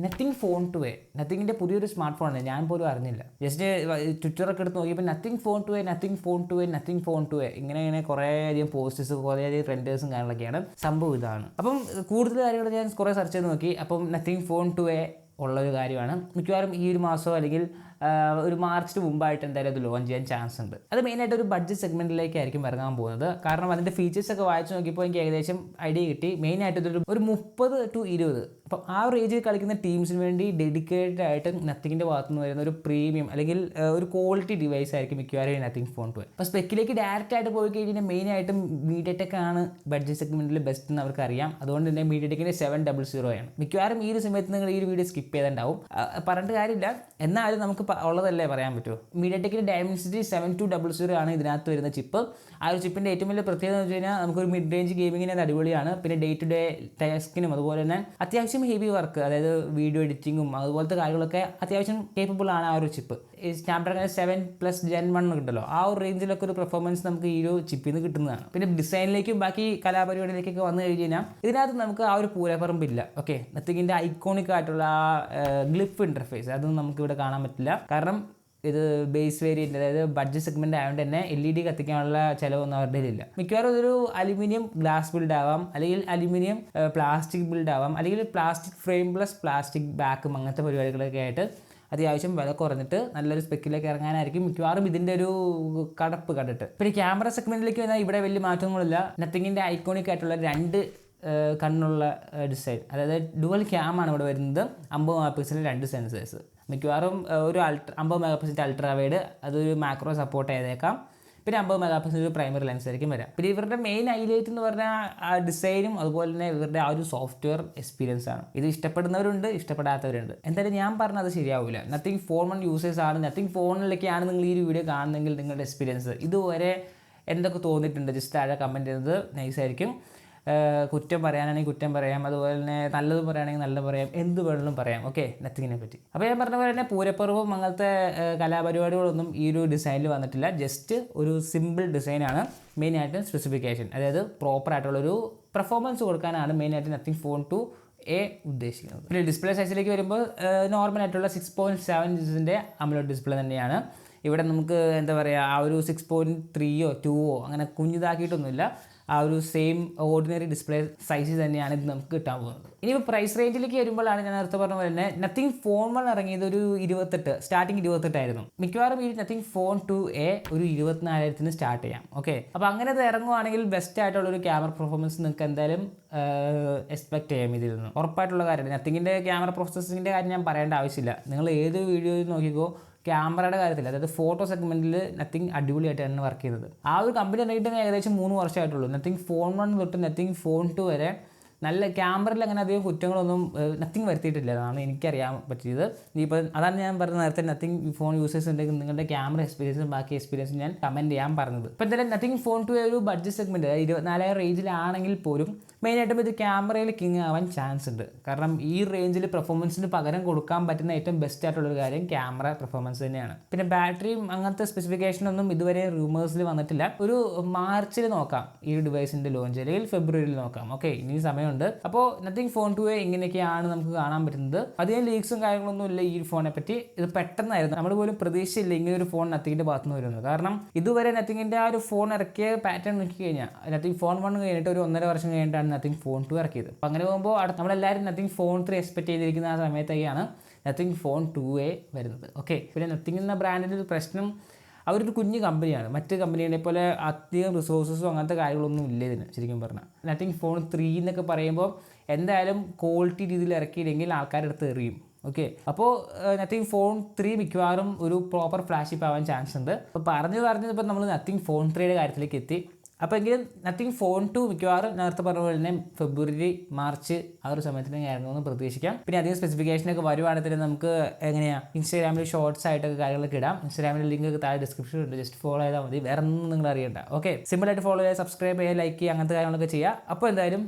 Nothing phone 2a, നത്തിങ്ങിൻ്റെ പുതിയൊരു smart ഫോണാണ്, ഞാൻ പോലും അറിഞ്ഞില്ല. ജസ്റ്റ് ട്വിറ്ററൊക്കെ എടുത്ത് നോക്കിയപ്പോൾ nothing phone 2a, nothing phone 2a, nothing phone 2a ഇങ്ങനെ കുറേയധികം പോസ്റ്റേഴ്സ്, കുറേയധികം ട്രെൻഡേഴ്സും കാര്യങ്ങളൊക്കെയാണ്. സംഭവം ഇതാണ്. അപ്പം കൂടുതൽ കാര്യങ്ങൾ ഞാൻ കുറേ സെർച്ച് ചെയ്ത് നോക്കി. അപ്പം നത്തിങ് ഫോൺ 2a ഉള്ളൊരു കാര്യമാണ്. മിക്കവാറും ഈ ഒരു മാസമോ അല്ലെങ്കിൽ ഒരു മാർച്ചിന് മുമ്പായിട്ട് എന്തായാലും അത് ലോഞ്ച് ചെയ്യാൻ ചാൻസ് ഉണ്ട്. അത് മെയിനായിട്ട് ഒരു ബഡ്ജറ്റ് സെഗ്മെൻറ്റിലേക്കായിരിക്കും ഇറങ്ങാൻ പോകുന്നത്. കാരണം അതിൻ്റെ ഫീച്ചേഴ്സൊക്കെ വായിച്ച് നോക്കിയപ്പോൾ എനിക്ക് ഏകദേശം ഐഡിയ കിട്ടി. മെയിനായിട്ട് ഇതൊരു 30 to 20, അപ്പം ആ ഒരു റേഞ്ചിൽ കളിക്കുന്ന ടീംസിന് വേണ്ടി ഡെഡിക്കേറ്റഡ് ആയിട്ട് നത്തിങ്ങിൻ്റെ ഭാഗത്തു നിന്ന് വരുന്ന ഒരു പ്രീമിയം അല്ലെങ്കിൽ ഒരു ക്വാളിറ്റി ഡിവൈസ് ആയിരിക്കും മിക്കവാറും ഈ നത്തിങ് ഫോൺ 2. അപ്പോൾ സ്പെക്കിലേക്ക് ഡയറക്റ്റ് ആയിട്ട് പോയി കഴിഞ്ഞാൽ മെയിനായിട്ടും MediaTek ആണ് ബഡ്ജറ്റ് സെഗ്മെൻറ്റിൽ ബെസ്റ്റ് എന്ന് അവർക്ക് അറിയാം. അതുകൊണ്ട് തന്നെ MediaTekൻ്റെ 700 ആണ്. മിക്കവാറും ഈ ഒരു സമയത്ത് നിങ്ങൾ ഈ ഒരു വീഡിയോ സ്കിപ്പ് ചെയ്തിട്ടുണ്ടാവും. പറഞ്ഞിട്ട് കാര്യമില്ല, എന്നാലും നമുക്ക് ഉള്ളതല്ലേ പറയാൻ പറ്റുമോ. MediaTekൻ്റെ Dimensity 7200 ആണ് ഇതിനകത്ത് വരുന്ന ചിപ്പ്. ആ ഒരു ചിപ്പിൻ്റെ ഏറ്റവും വലിയ പ്രത്യേകത എന്ന് വെച്ച് കഴിഞ്ഞാൽ നമുക്കൊരു മിഡ് റേഞ്ച് ഗെയിമിങ്ങിന് അത് അടിപൊളിയാണ്. പിന്നെ ഡേ ടു ഡേ ടാസ്കിനും അതുപോലെ തന്നെ അത്യാവശ്യം ഹെവി വർക്ക്, അതായത് വീഡിയോ എഡിറ്റിങ്ങും അതുപോലത്തെ കാര്യങ്ങളൊക്കെ അത്യാവശ്യം കേപ്പബിൾ ആണ് ആ ഒരു ചിപ്പ്. ഈ സ്നാപ്ഡ്രാഗൺ 7+ Gen 1 ഉണ്ടല്ലോ, ആ ഒരു റേഞ്ചിലൊക്കെ ഒരു പെർഫോമൻസ് നമുക്ക് ഈ ഒരു ചിപ്പിൽ നിന്ന് കിട്ടുന്നതാണ്. പിന്നെ ഡിസൈനിലേക്കും ബാക്കി കലാപരിപാടിയിലേക്കൊക്കെ വന്നു കഴിഞ്ഞാൽ ഇതിനകത്ത് നമുക്ക് ആ ഒരു പൂരപ്പറമ്പില്ല. ഓക്കെ, നത്തിങ്ങിൻ്റെ ഐക്കോണിക് ആയിട്ടുള്ള ആ ഗ്ലിഫ് ഇൻ്റർഫേസ് അതൊന്നും നമുക്ക് ഇവിടെ കാണാൻ പറ്റില്ല. കാരണം ഇത് ബേസ് വേരിയൻ്റ്, അതായത് ബഡ്ജറ്റ് സെഗ്മെൻ്റ് ആയതുകൊണ്ട് തന്നെ LED കത്തിക്കാനുള്ള ചിലവൊന്നും അവരുടെ ഇല്ല. മിക്കവാറും ഇതൊരു അലുമിനിയം ഗ്ലാസ് ബിൽഡ് ആവാം, അല്ലെങ്കിൽ അലുമിനിയം പ്ലാസ്റ്റിക് ബിൽഡ് ആവാം, അല്ലെങ്കിൽ പ്ലാസ്റ്റിക് ഫ്രെയിം പ്ലസ് പ്ലാസ്റ്റിക് ബാക്കും അങ്ങനത്തെ പരിപാടികളൊക്കെ ആയിട്ട് അത്യാവശ്യം വില കുറഞ്ഞിട്ട് നല്ലൊരു സ്പെക്കിലേക്ക് ഇറങ്ങാനായിരിക്കും മിക്കവാറും ഇതിൻ്റെ ഒരു കടപ്പ് കണ്ടിട്ട്. പിന്നെ ക്യാമറ സെഗ്മെൻറ്റിലേക്ക് വന്നാൽ ഇവിടെ വലിയ മാറ്റങ്ങളില്ല. നത്തിങ്ങിൻ്റെ ഐക്കോണിക് ആയിട്ടുള്ള 2 കണ്ണുള്ള ഡിസൈൻ, അതായത് ഡുവൽ ക്യാമാണ് ഇവിടെ വരുന്നത്. 50 MP 2 സെൻസേഴ്സ്. മിക്കവാറും ഒരു 50 MP അൾട്രാ വൈഡ്, അതൊരു മാക്രോ സപ്പോർട്ട് ചെയ്തേക്കാം. പിന്നെ 50 MP ഒരു പ്രൈമറി ലെൻസ് ആയിരിക്കും വരാം. പിന്നെ ഇവരുടെ മെയിൻ ഹൈലൈറ്റ് എന്ന് പറഞ്ഞാൽ ആ ഡിസൈനും അതുപോലെ തന്നെ ഇവരുടെ ആ ഒരു സോഫ്റ്റ്വെയർ എക്സ്പീരിയൻസ് ആണ്. ഇത് ഇഷ്ടപ്പെടുന്നവരുണ്ട്, ഇഷ്ടപ്പെടാത്തവരുണ്ട്. എന്തായാലും ഞാൻ പറഞ്ഞത് ശരിയാവില്ല. നത്തിങ് ഫോൺ 1 യൂസേഴ്സ് ആണ്, നത്തിങ് ഫോണിലൊക്കെയാണ് നിങ്ങൾ ഈ ഒരു വീഡിയോ കാണുന്നെങ്കിൽ നിങ്ങളുടെ എക്സ്പീരിയൻസ് ഇതുവരെ എന്തൊക്കെ തോന്നിയിട്ടുണ്ട് ജസ്റ്റ് താഴെ കമൻറ്റ് ചെയ്യുന്നത് നൈസായിരിക്കും. കുറ്റം പറയാനാണെങ്കിൽ കുറ്റം പറയാം, അതുപോലെ തന്നെ നല്ലത് പറയുകയാണെങ്കിൽ നല്ലത് പറയാം, എന്ത് വേണമെങ്കിലും പറയാം. ഓക്കെ, നത്തിങ്ങിനെ പറ്റി. അപ്പോൾ ഞാൻ പറഞ്ഞ പോലെ തന്നെ പൂരപ്പുറവും അങ്ങനത്തെ കലാപരിപാടികളൊന്നും ഈ ഒരു ഡിസൈനിൽ വന്നിട്ടില്ല. ജസ്റ്റ് ഒരു സിമ്പിൾ ഡിസൈനാണ്. മെയിനായിട്ട് സ്പെസിഫിക്കേഷൻ, അതായത് പ്രോപ്പറായിട്ടുള്ളൊരു പെർഫോമൻസ് കൊടുക്കാനാണ് മെയിനായിട്ട് നത്തിങ് ഫോൺ 2a ഉദ്ദേശിക്കുന്നത്. പിന്നെ ഡിസ്പ്ലേ സൈസിലേക്ക് വരുമ്പോൾ നോർമലായിട്ടുള്ള 6.7 ഇഞ്ചിൻ്റെ AMOLED ഡിസ്പ്ലേ തന്നെയാണ്. ഇവിടെ നമുക്ക് എന്താ പറയുക, ആ ഒരു 6.3 or 2 അങ്ങനെ കുഞ്ഞിതാക്കിയിട്ടൊന്നുമില്ല. ആ ഒരു സെയിം ഓർഡിനറി ഡിസ്പ്ലേ സൈസ് തന്നെയാണ് ഇത് നമുക്ക് കിട്ടാൻ പോകുന്നത്. ഇനിയിപ്പോൾ പ്രൈസ് റേഞ്ചിലേക്ക് വരുമ്പോഴാണ് ഞാൻ നേരത്തെ പറഞ്ഞ പോലെ തന്നെ നത്തിങ് ഫോൺ 1 ഇറങ്ങിയത് ഒരു 28, സ്റ്റാർട്ടിങ് 28 ആയിരുന്നു. മിക്കവാറും ഈ നത്തിങ് ഫോൺ 2a ഒരു 24,000 സ്റ്റാർട്ട് ചെയ്യാം. ഓക്കെ, അപ്പോൾ അങ്ങനെ അത് ഇറങ്ങുവാണെങ്കിൽ ബെസ്റ്റ് ആയിട്ടുള്ളൊരു ക്യാമറ പെർഫോമൻസ് നിങ്ങൾക്ക് എന്തായാലും എക്സ്പെക്ട് ചെയ്യാം ഇതിൽ നിന്ന്. ഉറപ്പായിട്ടുള്ള കാര്യമാണ്. നത്തിങ്ങിൻ്റെ ക്യാമറ പ്രോസസ്സിങ്ങിൻ്റെ കാര്യം ഞാൻ പറയേണ്ട ആവശ്യമില്ല. നിങ്ങൾ ഏത് വീഡിയോയിൽ നോക്കിക്കോ, ക്യാമറയുടെ കാര്യത്തിൽ, അതായത് ഫോട്ടോ സെഗ്മെൻറ്റിൽ നത്തിങ് അടിപൊളിയായിട്ടാണ് വർക്ക് ചെയ്തത്. ആ ഒരു കമ്പനി ഇറങ്ങിയിട്ട് ഏകദേശം 3 വർഷമായിട്ടുള്ളൂ. നത്തിങ് ഫോൺ 1 തൊട്ട് നത്തിങ് ഫോൺ 2 വരെ നല്ല ക്യാമറയിൽ അങ്ങനെ അധികം കുറ്റങ്ങളൊന്നും നത്തിങ് വരുത്തിയിട്ടില്ല എന്നാണ് എനിക്കറിയാൻ പറ്റിയത്. ഇനിയിപ്പോൾ അതാണ് ഞാൻ പറഞ്ഞത് നേരത്തെ, നത്തിങ് ഫോൺ യൂസേഴ്സ് ഉണ്ടെങ്കിൽ നിങ്ങളുടെ ക്യാമറ എക്സ്പീരിയൻസും ബാക്കി എക്സ്പീരിയൻസും ഞാൻ കമൻറ്റ് ചെയ്യാൻ പറഞ്ഞത്. ഇപ്പോൾ എന്തായാലും നത്തിങ് ഫോൺ 2 ഒരു ബഡ്ജറ്റ് സെഗ്മെൻറ്റ് 24,000 റേഞ്ചിലാണെങ്കിൽ പോലും മെയിനായിട്ടും ഇത് ക്യാമറയിൽ കിങ് ആവാൻ ചാൻസ് ഉണ്ട്. കാരണം ഈ റേഞ്ചിൽ പെർഫോമൻസിന് പകരം കൊടുക്കാൻ പറ്റുന്ന ഏറ്റവും ബെസ്റ്റ് ആയിട്ടുള്ളൊരു കാര്യം ക്യാമറ പെർഫോമൻസ് തന്നെയാണ്. പിന്നെ ബാറ്ററിയും അങ്ങനത്തെ സ്പെസിഫിക്കേഷനൊന്നും ഇതുവരെ റൂമേഴ്സിൽ വന്നിട്ടില്ല. ഒരു മാർച്ചിൽ നോക്കാം ഈ ഒരു ഡിവൈസിൻ്റെ ലോഞ്ച്, അല്ലെങ്കിൽ ഫെബ്രുവരിയിൽ നോക്കാം. ഓക്കെ, ഇനി സമയമുണ്ട്. അപ്പോൾ നത്തിങ് ഫോൺ 2a ഇങ്ങനെയൊക്കെയാണ് നമുക്ക് കാണാൻ പറ്റുന്നത്. അധികം ലീക്സും കാര്യങ്ങളൊന്നും ഇല്ല ഈ ഫോണിനെ പറ്റി. ഇത് പെട്ടെന്നായിരുന്നു, നമ്മൾ പോലും പ്രതീക്ഷയില്ല ഇങ്ങനെ ഒരു ഫോൺ നത്തിങ്ങിൻ്റെ ഭാഗത്തുനിന്ന് വരുന്നത്. കാരണം ഇതുവരെ നത്തിങ്ങിൻ്റെ ആ ഒരു ഫോൺ ഇറക്കിയ പാറ്റേൺ നോക്കി കഴിഞ്ഞാൽ നത്തിങ് ഫോൺ 1 കഴിഞ്ഞിട്ട് ഒരു 1.5 വർഷം കഴിഞ്ഞിട്ടാണ് നത്തിങ് ഫോൺ 2 ഇറക്കിയത്. അപ്പോൾ അങ്ങനെ പോകുമ്പോൾ നമ്മളെല്ലാവരും നത്തിങ് ഫോൺ 3 എക്സ്പെക്ട് ചെയ്തിരിക്കുന്ന ആ സമയത്തൊക്കെയാണ് നത്തിങ് ഫോൺ 2a വരുന്നത്. ഓക്കെ, പിന്നെ നത്തിങ് എന്ന ബ്രാൻഡിൻ്റെ ഒരു പ്രശ്നം, അവരൊരു കുഞ്ഞു കമ്പനിയാണ്. മറ്റ് കമ്പനികളെ പോലെ അധികം റിസോഴ്സസും അങ്ങനത്തെ കാര്യങ്ങളൊന്നും ഇല്ല ഇതിന്. ശരിക്കും പറഞ്ഞാൽ നത്തിങ് ഫോൺ 3 എന്നൊക്കെ പറയുമ്പോൾ എന്തായാലും ക്വാളിറ്റി രീതിയിൽ ഇറക്കിയില്ലെങ്കിൽ ആൾക്കാരുടെ അടുത്ത് എറിയും. ഓക്കെ, അപ്പോൾ നത്തിങ് ഫോൺ 3 മിക്കവാറും ഒരു പ്രോപ്പർ ഫ്ലാഷിപ്പ് ആവാൻ ചാൻസ് ഉണ്ട്. അപ്പോൾ പറഞ്ഞപ്പോൾ നമ്മൾ നത്തിങ് ഫോൺ 3യുടെ കാര്യത്തിലേക്ക് എത്തി. അപ്പോൾ എങ്കിലും നത്തിങ് ഫോൺ 2 മിക്കവാറും നേരത്തെ പറഞ്ഞ പോലെ തന്നെ ഫെബ്രുവരി മാർച്ച് ആ ഒരു സമയത്തിന് ആയിരുന്നു എന്ന് പ്രതീക്ഷിക്കാം. പിന്നെ അധികം സ്പെസിഫിക്കേഷനൊക്കെ വരുവാണെങ്കിൽ നമുക്ക് എങ്ങനെയാണ് ഇൻസ്റ്റാഗ്രാമിൽ ഷോർട്സ് ആയിട്ടൊക്കെ കാര്യങ്ങളൊക്കെ ഇടാം. ഇൻസ്റ്റാഗ്രാമിൽ ലിങ്ക് ഒക്കെ താഴെ ഡിസ്ക്രിപ്ഷൻ ഉണ്ട്, ജസ്റ്റ് ഫോളോ ചെയ്താൽ മതി. വേറെ ഒന്നും നിങ്ങൾ അറിയണ്ട. ഓക്കെ, സിമ്പിളായിട്ട് ഫോളോ ചെയ്യുക, സബ്സ്ക്രൈബ് ചെയ്യുക, ലൈക്ക് ചെയ്യുക, അങ്ങനത്തെ കാര്യങ്ങളൊക്കെ ചെയ്യുക. അപ്പോൾ എന്തായാലും